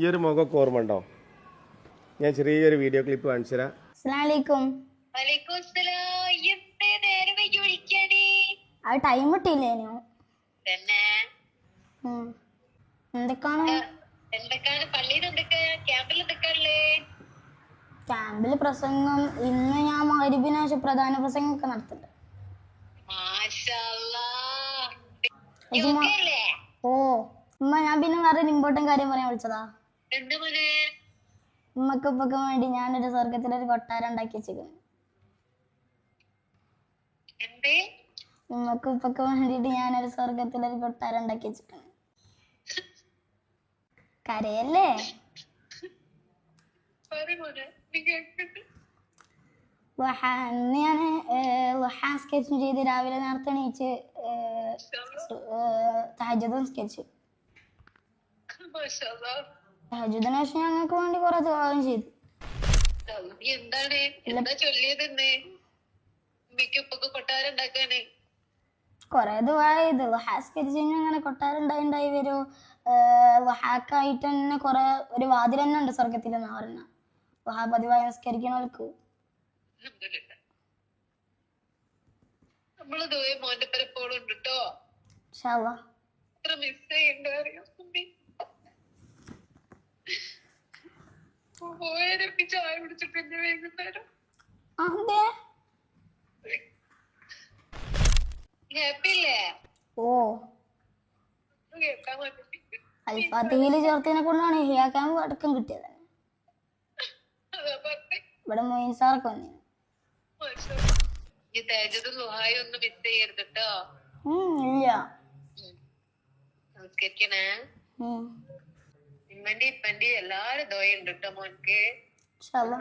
ഈ ഒരു മുഖമൊക്കെ ഓർമ്മ ഉണ്ടോ? ഞാൻ ചെറിയൊരു വീഡിയോ ക്ലിപ്പ് കാണിച്ചു തരാം. അത് ടൈം കിട്ടിയില്ലേനു. ക്യാമ്പില് പ്രസംഗം ഇന്ന് ഞാൻ മഗ്‌രിബിന് ശേഷം പ്രധാന പ്രസംഗം ഒക്കെ നടത്തുന്നുണ്ട്. ഓ ഉമ്മ, ഞാൻ പിന്നെ വേറെ ഇമ്പോർട്ടന്റ് കാര്യം പറയാൻ വിളിച്ചതാ. ഉമ്മക്ക് ഉപ്പക്ക് വേണ്ടി ഞാനൊരു സ്വർഗത്തിലൊരു കൊട്ടാരം ഉണ്ടാക്കി വെച്ചിരിക്കുന്നു. ഉമ്മക്ക് ഉപ്പക്ക് വേണ്ടിട്ട് ഞാനൊരു സ്വർഗത്തിലൊരു കൊട്ടാരം ഉണ്ടാക്കി വെച്ചിരിക്കുന്നു. കരയല്ലേ? ഇന്ന് ഞാൻ സ്കെച്ചും ചെയ്ത് രാവിലെ നേരത്തെ എണീച്ച് തഹജ്ജുദ് നിസ്കരിച്ചു. തഹജ്ജുദിന് ശേഷം ഞങ്ങൾക്ക് വേണ്ടി കുറെ ദുആയും ചെയ്തു. കൊറേ ദുആ ചെയ്തു. സ്കെച്ച് അങ്ങനെ കൊട്ടാരം ഉണ്ടായി വരും. വഹാക്കായിട്ട് തന്നെ കൊറേ ഒരു വാതിൽ തന്നെ ഉണ്ട് സ്വർഗത്തിൽ എന്ന് പറഞ്ഞ വഹാ പതിവായി നിസ്കരിക്കണവർക്ക്. ഓ അൽഫാത്തിഹയില് ചേർത്തതിനെ കൊണ്ടാണ് ഹിയാ ക്യാമ്പ് അടക്കം കിട്ടിയത്. ഇവിടെ മൊയിൻ സാറൊക്കെ വന്നിരുന്നു. ഇല്ല എല്ലാരും ദോയുണ്ട് കേട്ടോ മോൻക്ക്.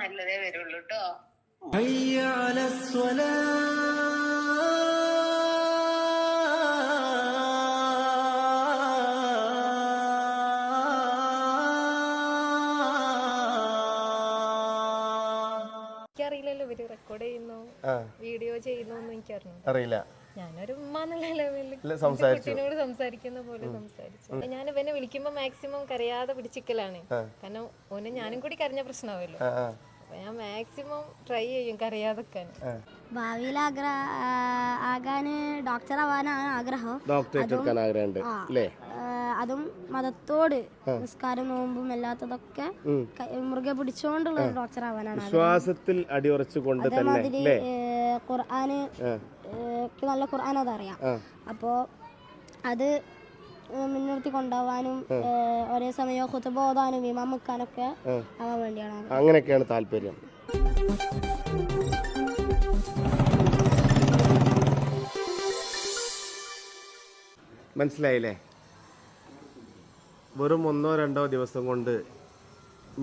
നല്ലതേ വരുള്ളൂ കേട്ടോ. എനിക്കറിയില്ലല്ലോ ഇവര് റെക്കോർഡ് ചെയ്യുന്നു വീഡിയോ ചെയ്യുന്നു അറിയില്ല. ഞാനൊരു ഉമ്മ എന്നുള്ള ലെവലിൽ കുട്ടീനോട് സംസാരിക്കുന്ന പോലെ സംസാരിച്ചു. ഞാൻ ഇവനെ വിളിക്കുമ്പോ മാക്സിമം കരയാതെ പിടിച്ചിക്കലാണ്. കാരണം ഓനെ ഞാനും കൂടി കരഞ്ഞ പ്രശ്നമാവല്ലോ. അപ്പൊ ഞാൻ മാക്സിമം ട്രൈ ചെയ്യും കരയാതെക്കാൻ. ഭാവിയിൽ ആകാന് ഡോക്ടർ ആവാനാണ് ആഗ്രഹം. അതും മതത്തോട് നിസ്കാരം നോമ്പും അല്ലാത്തതൊക്കെ മുറുകെ പിടിച്ചോണ്ടുള്ള ഡോക്ടർ ആവാനാണ്. വിശ്വാസത്തിൽ അടിയുറച്ചുകൊണ്ട് അതേമാതിരി ഖുർആന് നല്ല ഖുർആൻ അതറിയാം. അപ്പോ അത് മുൻനിർത്തി കൊണ്ടുപോകാനും ഒരേ സമയം ഖുതുബ ഓതാനും ഇമാം വെക്കാനൊക്കെ ആവാൻ വേണ്ടിയാണ്. അങ്ങനെയൊക്കെയാണ് താല്പര്യം. മനസ്സിലായില്ലേ? വെറും 1-2 ദിവസം കൊണ്ട്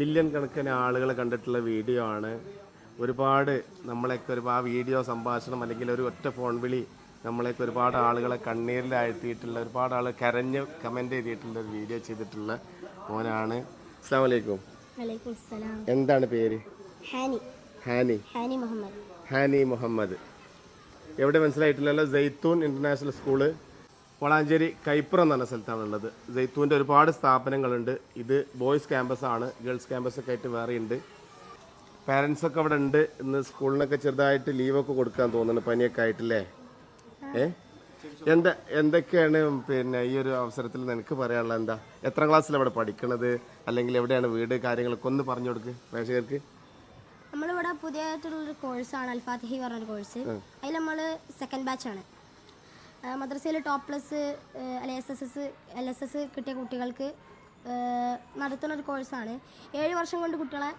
മില്യൺ കണക്കിന് ആളുകൾ കണ്ടിട്ടുള്ള വീഡിയോ ആണ്. ഒരുപാട് നമ്മളെയൊക്കെ ആ വീഡിയോ സംഭാഷണം അല്ലെങ്കിൽ ഒരു ഒറ്റ ഫോൺ വിളി നമ്മളെയൊക്കെ ഒരുപാട് ആളുകളെ കണ്ണീരിലാഴ്ത്തിയിട്ടുള്ള, ഒരുപാട് ആൾ കരഞ്ഞ് കമൻറ്റ് ചെയ്തിട്ടുള്ള ഒരു വീഡിയോ ചെയ്തിട്ടുള്ള മോനാണ്. അസ്സലാമു അലൈക്കും. എന്താണ് പേര്? ഹാനി മുഹമ്മദ്. എവിടെ മനസ്സിലായിട്ടില്ലല്ലോ? സൈത്തൂൻ ഇന്റർനാഷണൽ സ്കൂള് വളാഞ്ചേരി കൈപ്പുറം എന്ന് പറഞ്ഞ സ്ഥലത്താണുള്ളത്. സൈത്തൂൻ്റെ ഒരുപാട് സ്ഥാപനങ്ങളുണ്ട്. ഇത് ബോയ്സ് ക്യാമ്പസ് ആണ്. ഗേൾസ് ക്യാമ്പസൊക്കെ ആയിട്ട് വേറെ ഉണ്ട്. പാരൻസൊക്കെ അവിടെ ഉണ്ട്. ഇന്ന് സ്കൂളിനൊക്കെ ചെറുതായിട്ട് ലീവൊക്കെ കൊടുക്കാൻ തോന്നുന്നു, പനിയൊക്കെ ആയിട്ടില്ലേ? എന്തൊക്കെയാണ് പിന്നെ ഈ ഒരു അവസരത്തിൽ നിനക്ക് പറയാനുള്ളത്? എന്താ, എത്രാം ക്ലാസ്സിൽ അവിടെ പഠിക്കണത്, അല്ലെങ്കിൽ എവിടെയാണ് വീട്, കാര്യങ്ങളൊക്കെ ഒന്ന് പറഞ്ഞു കൊടുക്ക് പ്രേക്ഷകർക്ക്. നമ്മളിവിടെ പുതിയതായിട്ടുള്ളൊരു കോഴ്സാണ് അൽഫാത്തിഹി പറഞ്ഞൊരു കോഴ്സ്. അതിൽ നമ്മൾ സെക്കൻഡ് ബാച്ചാണ്. മദ്രസയിൽ ടോപ്പ് പ്ലസ് LSS കിട്ടിയ കുട്ടികൾക്ക് നടത്തുന്നൊരു കോഴ്സാണ്. 7 വർഷം കൊണ്ട് കുട്ടികളെ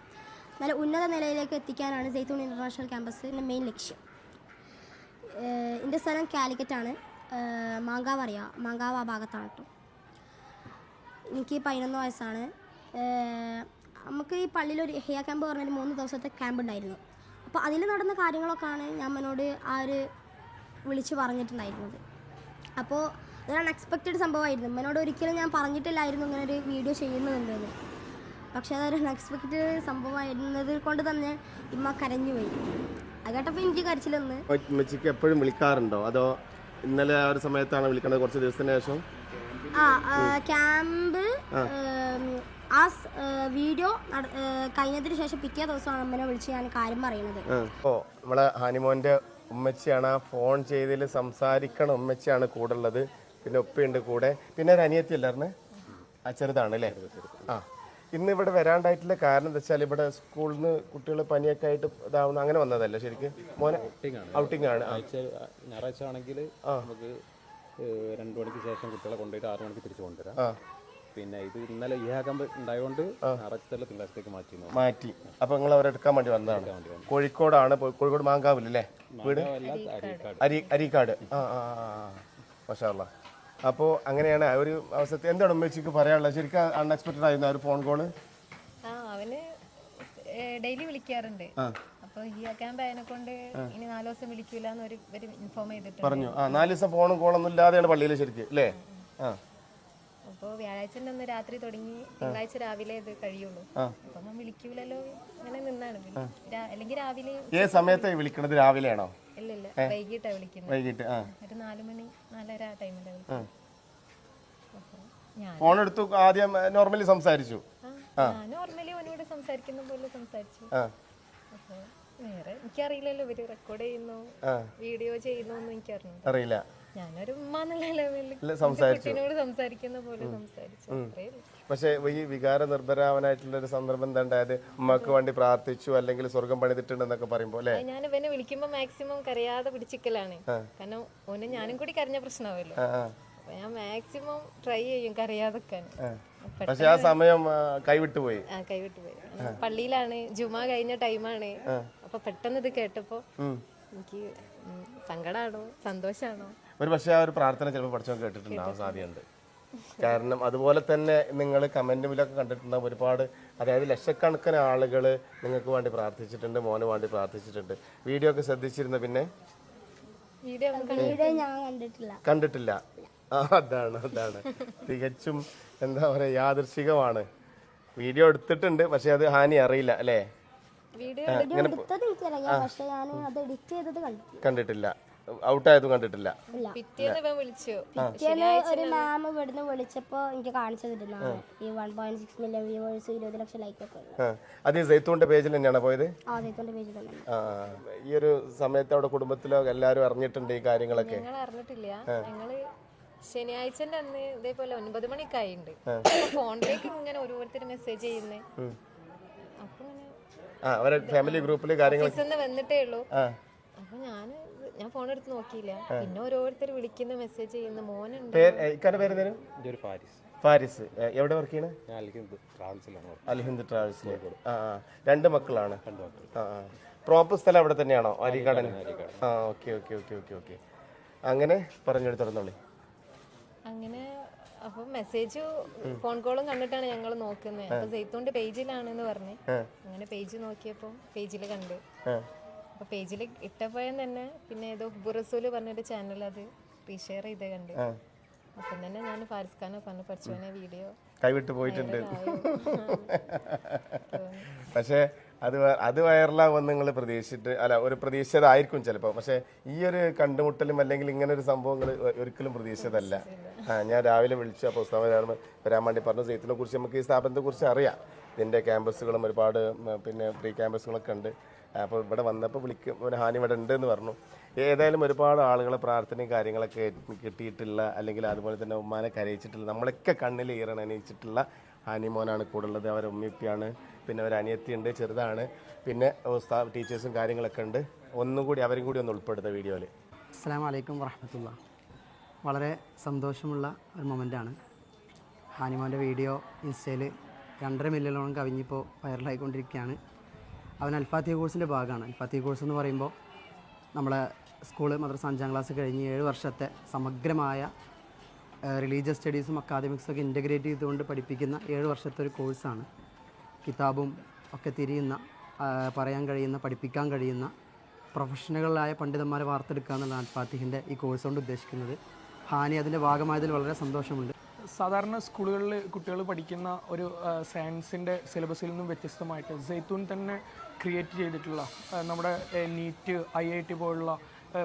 നല്ല ഉന്നത നിലയിലേക്ക് എത്തിക്കാനാണ് സൈത്തൂൺ ഇൻ്റർനാഷണൽ ക്യാമ്പസിൻ്റെ മെയിൻ ലക്ഷ്യം. എൻ്റെ സ്ഥലം കാലിക്കറ്റാണ്. മാങ്കാവ് അറിയാം, മാങ്കാവ് ആ ഭാഗത്താണ് കേട്ടോ. എനിക്ക് 11 വയസ്സാണ്. നമുക്ക് ഈ പള്ളിയിലൊരു ഹിയാ ക്യാമ്പ് പറഞ്ഞൊരു 3 ദിവസത്തെ ക്യാമ്പ് ഉണ്ടായിരുന്നു. അപ്പോൾ അതിൽ നടന്ന കാര്യങ്ങളൊക്കെയാണ് ഞാൻ അമ്മനോട് വിളിച്ച് പറഞ്ഞിട്ടുണ്ടായിരുന്നത്. അപ്പോൾ അതൊരു അൺഎക്സ്പെക്റ്റഡ് സംഭവമായിരുന്നു. അമ്മനോട് ഒരിക്കലും ഞാൻ പറഞ്ഞിട്ടില്ലായിരുന്നു ഇങ്ങനെ ഒരു വീഡിയോ ചെയ്യുന്നുണ്ടെന്ന്. പക്ഷേ അതൊരു അൺഎക്സ്പെക്റ്റഡ് സംഭവമായിരുന്നത് കൊണ്ട് തന്നെ ഇമ്മ കരഞ്ഞു പോയി. അത് കേട്ടപ്പോൾ എനിക്ക് കരച്ചിലൊന്ന്. ഉമ്മച്ചിക്ക് എപ്പോഴും വിളിക്കാറുണ്ടോ, അതോ ഇന്നലെ ആ ഒരു സമയത്താണ് വിളിക്കുന്നത് കുറച്ച് ദിവസത്തിന് ശേഷം? ക്യാമ്പ് ആ വീഡിയോ കഴിഞ്ഞതിന് ശേഷം പിറ്റേ ദിവസമാണ് അമ്മനെ വിളിച്ച് ഞാൻ കാര്യം പറയുന്നത്. അപ്പോൾ നമ്മളെ ഹാനിമോൻ്റെ ഉമ്മച്ചിയാണ് ആ ഫോൺ ചെയ്തതിൽ സംസാരിക്കണ ഉമ്മച്ചിയാണ് കൂടെ ഉള്ളത്. പിന്നെ ഉപ്പയുണ്ട് കൂടെ, പിന്നെ ഒരു അനിയത്തി അല്ലായിരുന്നു, ആ ചെറുതാണ് അല്ലേ? ആ, ഇന്ന് ഇവിടെ വരാണ്ടായിട്ടുള്ള കാരണം എന്താ വെച്ചാൽ ഇവിടെ സ്കൂളിൽ നിന്ന് കുട്ടികൾ പനിയൊക്കെ ആയിട്ട് ഇതാവുന്ന അങ്ങനെ വന്നതല്ല ശരിക്കും മോനെ? ഔട്ടിംഗ് ആണ്. ഞായറാഴ്ച ആണെങ്കിൽ നമുക്ക് 2 മണിക്ക് ശേഷം കുട്ടികളെ കൊണ്ടുപോയിട്ട് 6 മണിക്ക് തിരിച്ചു കൊണ്ടുവരാം. പിന്നെ ഇത് ഇന്നലെ ഈ ആക്കാൻ ഉണ്ടായതുകൊണ്ട് ഞായറാഴ്ച തിങ്കളാഴ്ചത്തേക്ക് മാറ്റി. അപ്പൊ നിങ്ങൾ അവരെ എടുക്കാൻ വേണ്ടി വന്നതാണ്. കോഴിക്കോടാണ്, കോഴിക്കോട് മാങ്കാവിലല്ലേ വീട്? അരീക്കാട്. മാഷാ അല്ലാ. അപ്പോൾ അങ്ങനെയാണ് ഒരു അവസരത്തിൽ. എന്താണ് ഉമ്മച്ചിക്ക് പറയാനുള്ളത്? ശരിക്കും അൺഎക്സ്പെക്ടഡ് ആയിരുന്നു ആ ഒരു ഫോൺ കോള്. അവന് ഡെയിലി വിളിക്കാറുണ്ട്. അപ്പൊ ഈ ക്യാമ്പ് ആയതിനെ കൊണ്ട് ഇനി 4 ദിവസം വിളിക്കൂല എന്നൊരു ഇൻഫോം ചെയ്തിട്ട് പറഞ്ഞു. 4 ദിവസം ഫോണും കോളൊന്നും ഇല്ലാതെയാണ് പള്ളിയിൽ ശരിക്കും അല്ലേ? അപ്പോൾ വ്യാഴാഴ്ച അന്ന് രാത്രി തുടങ്ങി തിങ്കളാഴ്ച രാവിലെ ഇത് കഴിയുള്ളൂ. അപ്പൊ അമ്മ വിളിക്കൂലല്ലോ അങ്ങനെ നിന്നാണ്. അല്ലെങ്കിൽ രാവിലെ. ഏത് സമയത്തായി വിളിക്കണത്? രാവിലെയാണോ? ഇല്ല, വൈകിട്ടാ വിളിക്കുന്നത്. വൈകിട്ട് ഒരു 4 മണി 4:30 ആ ടൈമിലാണ്. ഫോൺ എടുത്തു. ആദ്യം നോർമലി സംസാരിച്ചു. ഞാൻ നോർമലി അവനോട് സംസാരിക്കുന്ന പോലെ സംസാരിച്ചു. അപ്പൊ വേറെ എനിക്കറിയില്ലല്ലോ ഇവര് റെക്കോർഡ് ചെയ്യുന്നു വീഡിയോ ചെയ്യുന്നൊന്നും എനിക്കറിയില്ല. ഞാനൊരു ഉമ്മ എന്നുള്ള ലെവലിൽ കുട്ടീനോട് സംസാരിക്കുന്ന പോലെ സംസാരിച്ചു. പക്ഷെ ഈ വികാര നിർഭരാവനായിട്ടുള്ള ഒരു സന്ദർഭം എന്താ ഉണ്ടായത്? ഉമ്മക്ക് വേണ്ടി പ്രാർത്ഥിച്ചു, അല്ലെങ്കിൽ സ്വർഗം പണിതിട്ടുണ്ടെന്നൊക്കെ പറയുമ്പോ അല്ലേ? ഞാൻ ഇവനെ വിളിക്കുമ്പോ മാക്സിമം കരയാതെ പിടിച്ചിക്കലാണ്. കാരണം ഓന് ഞാനും കൂടി കരഞ്ഞ പ്രശ്നമാവല്ലോ. അപ്പൊ ഞാൻ മാക്സിമം ട്രൈ ചെയ്യും കരയാതെക്കാൻ. പക്ഷെ ആ സമയം കൈവിട്ടു പോയി. പള്ളിയിലാണ്, ജുമാ കഴിഞ്ഞ ടൈമാണ്. അപ്പൊ പെട്ടെന്ന് ഇത് കേട്ടപ്പോ എനിക്ക് സങ്കടാണോ സന്തോഷാണോ? ഒരു പക്ഷേ ആ ഒരു പ്രാർത്ഥന ചിലപ്പോൾ പഠിച്ചവൻ കേട്ടിട്ടുണ്ടാവാൻ സാധ്യതയുണ്ട്. കാരണം അതുപോലെ തന്നെ നിങ്ങൾ കമന്റിലൊക്കെ കണ്ടിട്ടുണ്ടാവും ഒരുപാട്, അതായത് ലക്ഷക്കണക്കിന് ആളുകൾ നിങ്ങൾക്ക് വേണ്ടി പ്രാർത്ഥിച്ചിട്ടുണ്ട്, മോന് വേണ്ടി പ്രാർത്ഥിച്ചിട്ടുണ്ട്. വീഡിയോ ഒക്കെ ശ്രദ്ധിച്ചിരുന്നു? പിന്നെ വീഡിയോ ഞാൻ കണ്ടിട്ടില്ല. അതാണ് തികച്ചും എന്താ പറയാ യാദൃശികമാണ്. വീഡിയോ എടുത്തിട്ടുണ്ട്, പക്ഷെ അത് ഹാനി അറിയില്ല അല്ലേ? കണ്ടിട്ടില്ല. ഔട്ടായതും കണ്ടിട്ടില്ല. ഒരു മാം ഇവിടുന്ന് വിളിച്ചപ്പോ എനിക്ക് കാണിച്ചു തരുന്നതാണ് ഈ 1.6 മില്യൺ വ്യൂവേഴ്സ് 20 ലക്ഷം ലൈക്ക് ഒക്കെ. അത് സൈത്തൂന്റെ പേജിൽ തന്നെയാണ് പോയത്? ഈ ഒരു സമയത്ത് അവിടെ കുടുംബത്തിലോ എല്ലാരും അറിഞ്ഞിട്ടുണ്ട് ഈ കാര്യങ്ങളൊക്കെ? ഞങ്ങൾ അറിഞ്ഞിട്ടില്ല. ഞങ്ങള് ശനിയാഴ്ചന്റെ അന്ന് ഇതേപോലെ 9 മണിക്കായിണ്ട് ഫോണിലേക്ക് ഇങ്ങനെ ഓരോരുത്തർ മെസ്സേജ് ചെയ്യുന്നേ. അപ്പൊ അവരെ ഫാമിലി ഗ്രൂപ്പില് കാര്യങ്ങൾ വന്നിട്ടേ ഉള്ളൂ. അപ്പൊ ഞാൻ ഫോൺ എടുത്ത് നോക്കിയില്ല. പിന്നെ ഓരോരുത്തർ വിളിക്കുന്ന മെസ്സേജ് ചെയ്യുന്ന മോനുണ്ട്. ഫാരിസ് എവിടെ വർക്ക് ചെയ്യണേ? അൽഹിന്ദ് ട്രാവൽസിലേക്ക്. 2 മക്കളാണ്. പ്രോപ്പർ സ്ഥലം അവിടെ തന്നെയാണോ? അരിക്കാടൻ. ഓക്കെ. അങ്ങനെ പറഞ്ഞെടുത്തോളി. അങ്ങനെ അപ്പൊ മെസ്സേജ് ഫോൺ കോളും കണ്ടിട്ടാണ് ഞങ്ങൾ നോക്കുന്നത്. അപ്പൊ സൈത്തൂന്റെ പേജിലാണെന്ന് പറഞ്ഞ് അങ്ങനെ പേജ് നോക്കിയപ്പോ പേജില് കണ്ട്. അപ്പൊ പേജിൽ ഇട്ടപ്പോഴും തന്നെ പിന്നെ ഏതോ ഹുബുറസൂല് പറഞ്ഞൊരു ചാനൽ അത് റീഷെയർ ചെയ്ത് കണ്ട്. അപ്പം തന്നെ ഞാൻ ഫാരിസ് ഖാനെ പറഞ്ഞു പഠിച്ചോനെ വീഡിയോ കൈവിട്ട് പോയിട്ടുണ്ട്. പക്ഷേ അത് വൈറലാവുമെന്ന് നിങ്ങൾ പ്രതീക്ഷിച്ചിട്ട് അല്ല, ഒരു പ്രതീക്ഷിച്ചതായിരിക്കും ചിലപ്പോൾ. പക്ഷേ ഈ ഒരു കണ്ടുമുട്ടലും അല്ലെങ്കിൽ ഇങ്ങനെ ഒരു സംഭവങ്ങൾ ഒരിക്കലും പ്രതീക്ഷിച്ചതല്ല. ഞാൻ രാവിലെ വിളിച്ചു. അപ്പോൾ ഉസ്താദ് വരാൻ വേണ്ടി പറഞ്ഞു. സൈത്തിനെ കുറിച്ച് നമുക്ക് ഈ സ്ഥാപനത്തെ കുറിച്ച് അറിയാം. ഇതിൻ്റെ ക്യാമ്പസുകളും ഒരുപാട് പിന്നെ പ്രീ ക്യാമ്പസുകളൊക്കെ ഉണ്ട്. അപ്പോൾ ഇവിടെ വന്നപ്പോൾ ഒരു ഹാനി ഇവിടെ ഉണ്ട് എന്ന് പറഞ്ഞു. ഏതായാലും ഒരുപാട് ആളുകളെ പ്രാർത്ഥനയും കാര്യങ്ങളൊക്കെ കിട്ടിയിട്ടുള്ള, അല്ലെങ്കിൽ അതുപോലെ തന്നെ ഉമ്മാനെ കരയിച്ചിട്ടുള്ള, നമ്മളൊക്കെ കണ്ണിൽ ഈറണണിയിച്ചിട്ടുള്ള ഹാനിമോനാണ് കൂടെ ഉള്ളത്. അവരെ ഉമ്മിപ്പിയാണ്, പിന്നെ ഒരു അനിയത്തിയുണ്ട്, ചെറുതാണ്, പിന്നെ ടീച്ചേഴ്സും കാര്യങ്ങളൊക്കെ ഉണ്ട്. ഒന്നുകൂടി അവരും കൂടി ഒന്ന് ഉൾപ്പെടുത്ത വീഡിയോയിൽ. അസ്സലാമു അലൈക്കും വറഹ്മത്തുള്ളാഹി. വളരെ സന്തോഷമുള്ള ഒരു മൊമെൻ്റാണ്. ഹാനിമോൻ്റെ വീഡിയോ ഇൻസ്റ്റയിൽ 2.5 മില്യണോളം കവിഞ്ഞിപ്പോൾ വൈറലായിക്കൊണ്ടിരിക്കുകയാണ്. അവൻ അൽഫാത്തിഹ കോഴ്സിൻ്റെ ഭാഗമാണ്. അൽഫാത്തിഹ കോഴ്സ് എന്ന് പറയുമ്പോൾ നമ്മളെ സ്കൂള് മദ്രസ 5ാം ക്ലാസ് കഴിഞ്ഞ് 7 വർഷത്തെ സമഗ്രമായ റിലീജിയസ് സ്റ്റഡീസും അക്കാദമിക്സും ഒക്കെ ഇൻ്റഗ്രേറ്റ് ചെയ്തുകൊണ്ട് പഠിപ്പിക്കുന്ന 7 വർഷത്തെ ഒരു കോഴ്സാണ്. കിതാബും ഒക്കെ തിരിയുന്ന, പറയാൻ കഴിയുന്ന, പഠിപ്പിക്കാൻ കഴിയുന്ന പ്രൊഫഷണലുകളായ പണ്ഡിതന്മാരെ വാർത്തെടുക്കുക എന്നുള്ളതാണ് അൽഫാത്തിഹിൻ്റെ ഈ കോഴ്സ് കൊണ്ട് ഉദ്ദേശിക്കുന്നത്. ഹാനി അതിൻ്റെ ഭാഗമായതിൽ വളരെ സന്തോഷമുണ്ട്. സാധാരണ സ്കൂളുകളിൽ കുട്ടികൾ പഠിക്കുന്ന ഒരു സയൻസിൻ്റെ സിലബസിൽ നിന്നും വ്യത്യസ്തമായിട്ട് സൈത്തൂൻ തന്നെ ക്രിയേറ്റ് ചെയ്തിട്ടുള്ള നമ്മുടെ നീറ്റ്, IIT പോലുള്ള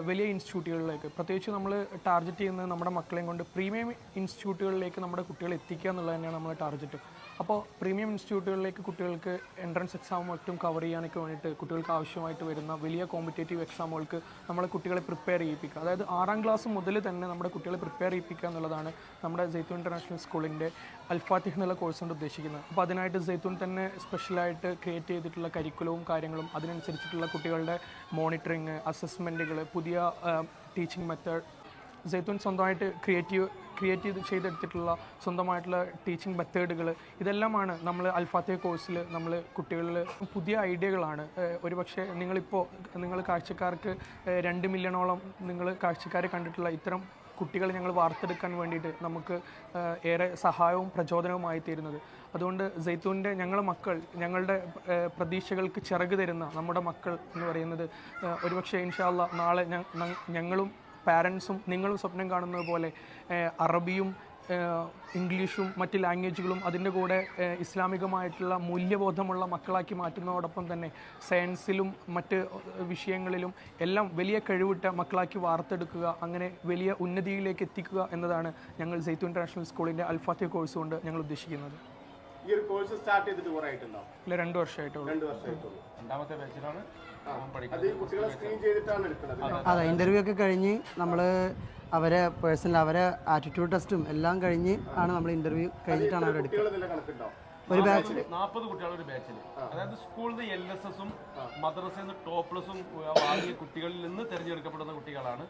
വലിയ ഇൻസ്റ്റിറ്റ്യൂട്ടുകളിലേക്ക്, പ്രത്യേകിച്ച് നമ്മൾ ടാർഗറ്റ് ചെയ്യുന്നത് നമ്മുടെ മക്കളെയും കൊണ്ട് പ്രീമിയം ഇൻസ്റ്റിറ്റ്യൂട്ടുകളിലേക്ക് നമ്മുടെ കുട്ടികളെ എത്തിക്കുക എന്നുള്ളത് തന്നെയാണ് നമ്മുടെ ടാർഗറ്റ്. അപ്പോൾ പ്രീമിയം ഇൻസ്റ്റിറ്റ്യൂട്ടുകളിലേക്ക് കുട്ടികൾക്ക് എൻട്രൻസ് എക്സാമും മറ്റും കവർ ചെയ്യാനൊക്കെ വേണ്ടിയിട്ട് കുട്ടികൾക്ക് ആവശ്യമായിട്ട് വരുന്ന വലിയ കോമ്പറ്റേറ്റീവ് എക്സാമുകൾക്ക് നമ്മളെ കുട്ടികളെ പ്രിപ്പയർ ചെയ്യിപ്പിക്കുക. അതായത് 6ാം ക്ലാസ് മുതൽ തന്നെ നമ്മുടെ കുട്ടികളെ പ്രിപ്പയർ ചെയ്യിപ്പിക്കുക എന്നുള്ളതാണ് നമ്മുടെ സൈത്തൂൻ ഇൻ്റർനാഷണൽ സ്കൂളിൻ്റെ അൽഫാത്തിഹ് എന്നുള്ള കോഴ്സ് കൊണ്ട് ഉദ്ദേശിക്കുന്നത്. അപ്പോൾ അതിനായിട്ട് സൈത്തൂൻ തന്നെ സ്പെഷ്യലായിട്ട് ക്രിയേറ്റ് ചെയ്തിട്ടുള്ള കരിക്കുലവും കാര്യങ്ങളും അതിനനുസരിച്ചിട്ടുള്ള കുട്ടികളുടെ മോണിറ്ററിങ്, അസസ്മെൻറ്റുകൾ, പുതിയ ടീച്ചിങ് മെത്തേഡ്, സൈത്തൂൻ സ്വന്തമായിട്ട് ക്രിയേറ്റ് ചെയ്തെടുത്തിട്ടുള്ള സ്വന്തമായിട്ടുള്ള ടീച്ചിങ് മെത്തേഡുകൾ, ഇതെല്ലാമാണ് നമ്മൾ അൽഫാത്തിഹ് കോഴ്സിൽ നമ്മൾ കുട്ടികളിൽ പുതിയ ഐഡിയകളാണ്. ഒരുപക്ഷെ നിങ്ങൾ കാഴ്ചക്കാർക്ക് 2 മില്യണോളം നിങ്ങൾ കാഴ്ചക്കാരെ കണ്ടിട്ടുള്ള ഇത്തരം കുട്ടികളെ ഞങ്ങൾ വാർത്തെടുക്കാൻ വേണ്ടിയിട്ട് നമുക്ക് ഏറെ സഹായവും പ്രചോദനവുമായി തീരുന്നത്. അതുകൊണ്ട് സൈത്തൂൻ്റെ ഞങ്ങളുടെ പ്രതീക്ഷകൾക്ക് ചിറക് തരുന്ന നമ്മുടെ മക്കൾ എന്ന് പറയുന്നത് ഒരുപക്ഷെ ഇൻഷാ അല്ലാഹ് നാളെ ഞങ്ങളും പാരൻസും നിങ്ങളും സ്വപ്നം കാണുന്നത് പോലെ അറബിയും ഇംഗ്ലീഷും മറ്റ് ലാംഗ്വേജുകളും അതിൻ്റെ കൂടെ ഇസ്ലാമികമായിട്ടുള്ള മൂല്യബോധമുള്ള മക്കളാക്കി മാറ്റുന്നതോടൊപ്പം തന്നെ സയൻസിലും മറ്റ് വിഷയങ്ങളിലും എല്ലാം വലിയ കഴിവിട്ട മക്കളാക്കി വാർത്തെടുക്കുക, അങ്ങനെ വലിയ ഉന്നതിയിലേക്ക് എത്തിക്കുക എന്നതാണ് ഞങ്ങൾ സൈത്തൂൻ ഇൻ്റർനാഷണൽ സ്കൂളിൻ്റെ അൽഫാത്തിഹ് കോഴ്സ് കൊണ്ട് ഞങ്ങൾ ഉദ്ദേശിക്കുന്നത്. ഈ ഒരു കോഴ്സ് സ്റ്റാർട്ട് ചെയ്തിട്ട് കുറേ ആയിട്ടുണ്ടോ? ഇല്ല, 2 വർഷമായിട്ടുള്ളൂ. 2 വർഷമായിട്ടുള്ളൂ. രണ്ടാമത്തെ ബാച്ചിലാണ് അതെ, ഇൻ്റർവ്യൂ ഒക്കെ കഴിഞ്ഞ് നമ്മൾ അവരെ അവരെ ആറ്റിറ്റ്യൂഡ് ടെസ്റ്റും എല്ലാം കഴിഞ്ഞ് ആണ് നമ്മൾ ഇൻ്റർവ്യൂ കഴിഞ്ഞിട്ടാണ് അവരെ എടുക്കുക. ഒരു ബാച്ചിൽ 40 കുട്ടികൾ ഒരു ബാച്ചിൽ. അതായത് സ്കൂളിൽ നിന്ന് LSSഉം മദ്രസയിൽ നിന്ന് ടോപ്പ്ലസും വാങ്ങിയ കുട്ടികളിൽ നിന്ന് തിരഞ്ഞെടുക്കപ്പെടുന്ന കുട്ടികളാണ്.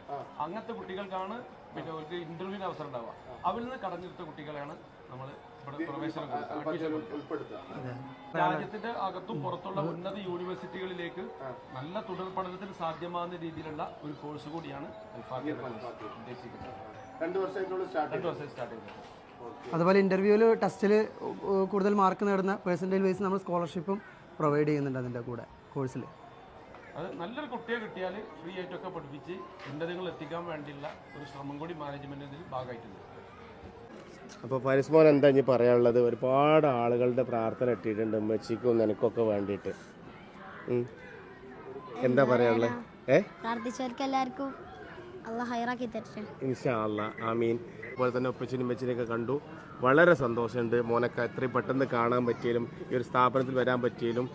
അങ്ങനത്തെ കുട്ടികൾക്കാണ് പിന്നെ അവർക്ക് ഇന്റർവ്യൂവിന് അവസരം ഉണ്ടാവുക. അവരിൽ നിന്ന് കടഞ്ഞെടുത്ത കുട്ടികളെയാണ് നമ്മൾ ഇവിടെ പ്രവേശനം കൊടുക്കുക. രാജ്യത്തിന്റെ അകത്തും പുറത്തുള്ള ഉന്നത യൂണിവേഴ്സിറ്റികളിലേക്ക് നല്ല തുടർ പഠനത്തിന് സാധ്യമാകുന്ന രീതിയിലുള്ള ഒരു കോഴ്സ് കൂടിയാണ് ഉദ്ദേശിക്കുന്നത്. 2 വർഷം സ്റ്റാർട്ട് ചെയ്തത്. അതുപോലെ ഇൻ്റർവ്യൂവിൽ ടെസ്റ്റിൽ കൂടുതൽ മാർക്ക് നേടുന്ന പെർസെൻറ്റേജ് വൈസ് നമ്മൾ സ്കോളർഷിപ്പും പ്രൊവൈഡ് ചെയ്യുന്നുണ്ട് അതിൻ്റെ കൂടെ കോഴ്സിൽ. അത് നല്ലൊരു കുട്ടിയെ കിട്ടിയാൽ ഫ്രീ ആയിട്ടൊക്കെ പഠിപ്പിച്ച് ഉന്നതങ്ങൾ എത്തിക്കാൻ വേണ്ടിയുള്ള ഒരു ശ്രമം കൂടി മാനേജ്മെൻറ്റിൻ്റെ ഭാഗമായിട്ടുണ്ട്. അപ്പോൾ ഫാരിസ് മോൻ എന്താ ഇനി പറയാനുള്ളത്? ഒരുപാട് ആളുകളുടെ പ്രാർത്ഥന എത്തിയിട്ടുണ്ട് ഉമ്മച്ചിക്കും നിനക്കൊക്കെ വേണ്ടിയിട്ട്. എന്താ പറയാനുള്ളത്? പ്രാർത്ഥിച്ചവർക്ക് എല്ലാവർക്കും അല്ലാഹ് ഹൈറാക്കി തരട്ടെ. ഇൻഷാ അല്ലാഹ്, ആമീൻ. അതുപോലെ തന്നെ ഉപ്പച്ചിനും ഉമ്മച്ചിനെയൊക്കെ കണ്ടു, വളരെ സന്തോഷമുണ്ട്. മോനൊക്കെ എത്രയും പെട്ടെന്ന് കാണാൻ പറ്റിയാലും ഈ ഒരു സ്ഥാപനത്തിൽ വരാൻ പറ്റിയാലും.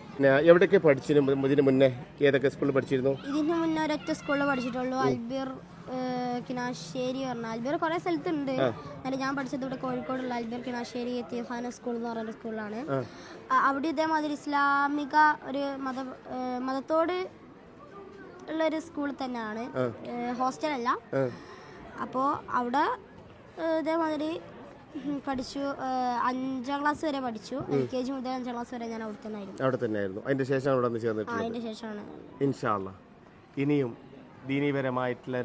എവിടെയൊക്കെ പഠിച്ചിരുന്നു ഇതിന് മുന്നേ? ഏതൊക്കെ സ്കൂളിൽ പഠിച്ചിരുന്നു? ഇതിന് മുന്നേ ഒരൊറ്റ സ്കൂളിൽ പഠിച്ചിട്ടുള്ളൂ, അൽബീർ കിനാശ്ശേരി പറഞ്ഞ. അൽബീർ കുറേ സ്ഥലത്തുണ്ട്, എന്നാലും ഞാൻ പഠിച്ചത് ഇവിടെ കോഴിക്കോടുള്ള അൽബീർ കിനാശ്ശേരി യതീംഖാന സ്കൂൾ എന്ന് പറയുന്ന സ്കൂളിലാണ്. അവിടെ ഇതേമാതിരി ഇസ്ലാമിക ഒരു മതത്തോട് ഉള്ളൊരു സ്കൂൾ തന്നെയാണ്, ഹോസ്റ്റലല്ല. അപ്പോൾ അവിടെ ഇതേമാതിരി പഠിച്ചു. 5ാം ക്ലാസ് വരെ പഠിച്ചു. LKG മുതൽ 5ാം ക്ലാസ് വരെ ഞാൻ അവിടെ തന്നെ ആയിരുന്നു. അതിന്റെ ശേഷം അവിടെ വന്ന് ചേർന്നിട്ടുണ്ട്. അതിന്റെ ശേഷമാണ് ഇൻഷാ അല്ലാഹ് ഇനിയും ദീനീപരമായിട്ടുള്ള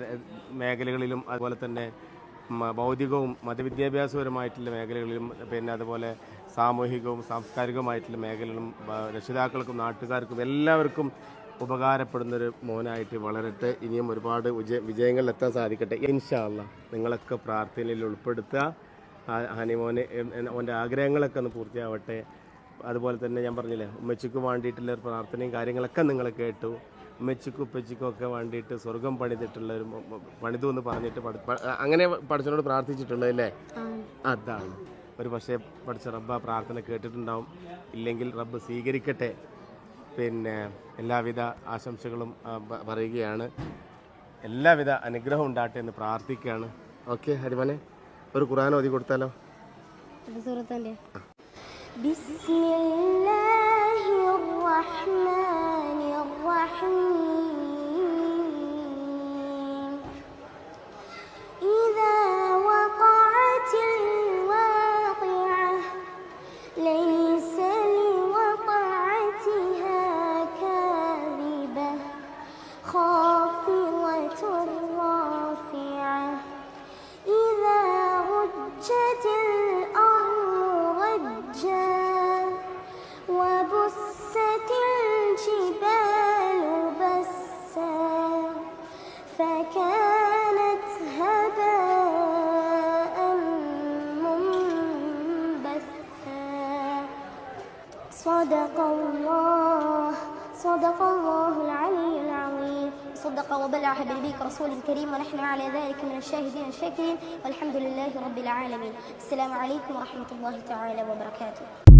മേഖലകളിലും അതുപോലെ തന്നെ ഭൗതികവും മതവിദ്യാഭ്യാസപരമായിട്ടുള്ള മേഖലകളിലും പിന്നെ അതുപോലെ സാമൂഹികവും സാംസ്കാരികവുമായിട്ടുള്ള മേഖലകളിലും രക്ഷിതാക്കൾക്കും നാട്ടുകാർക്കും എല്ലാവർക്കും ഉപകാരപ്പെടുന്നൊരു മോനായിട്ട് വളരട്ടെ. ഇനിയും ഒരുപാട് വിജയങ്ങളിലെത്താൻ സാധിക്കട്ടെ ഇൻഷാ അല്ലാഹ്. നിങ്ങളൊക്കെ പ്രാർത്ഥനയിൽ ഉൾപ്പെടുത്തുക. ഹനിമോന് അവൻ്റെ ആഗ്രഹങ്ങളൊക്കെ ഒന്ന് പൂർത്തിയാവട്ടെ. അതുപോലെ തന്നെ ഞാൻ പറഞ്ഞില്ലേ, ഉമ്മച്ചിക്ക് വേണ്ടിയിട്ടുള്ള പ്രാർത്ഥനയും കാര്യങ്ങളൊക്കെ നിങ്ങൾ കേട്ടു. ഉമ്മച്ചിക്കും ഉപ്പച്ചിക്കും ഒക്കെ വേണ്ടിയിട്ട് സ്വർഗം പണിതിട്ടുള്ള ഒരു പണിതു എന്ന് പറഞ്ഞിട്ട് അങ്ങനെ പഠിച്ചവനോട് പ്രാർത്ഥിച്ചിട്ടുള്ളതല്ലേ? അതാണ്. ഒരു പക്ഷേ പഠിച്ച റബ്ബ് ആ പ്രാർത്ഥന കേട്ടിട്ടുണ്ടാവും, ഇല്ലെങ്കിൽ റബ്ബ് സ്വീകരിക്കട്ടെ. പിന്നെ എല്ലാവിധ ആശംസകളും പറയുകയാണ്. എല്ലാവിധ അനുഗ്രഹം ഉണ്ടാകട്ടെ എന്ന് പ്രാർത്ഥിക്കുകയാണ്. ഓക്കെ ഹരിമോനെ, ഒരു ഖുർആൻ ഓതി കൊടുത്താലോ? صدق الله العلي العظيم. صدق وبلغ حبيبك رسول الكريم ونحن على ذلك من الشاهدين الشاكرين والحمد لله رب العالمين. السلام عليكم ورحمة الله تعالى وبركاته.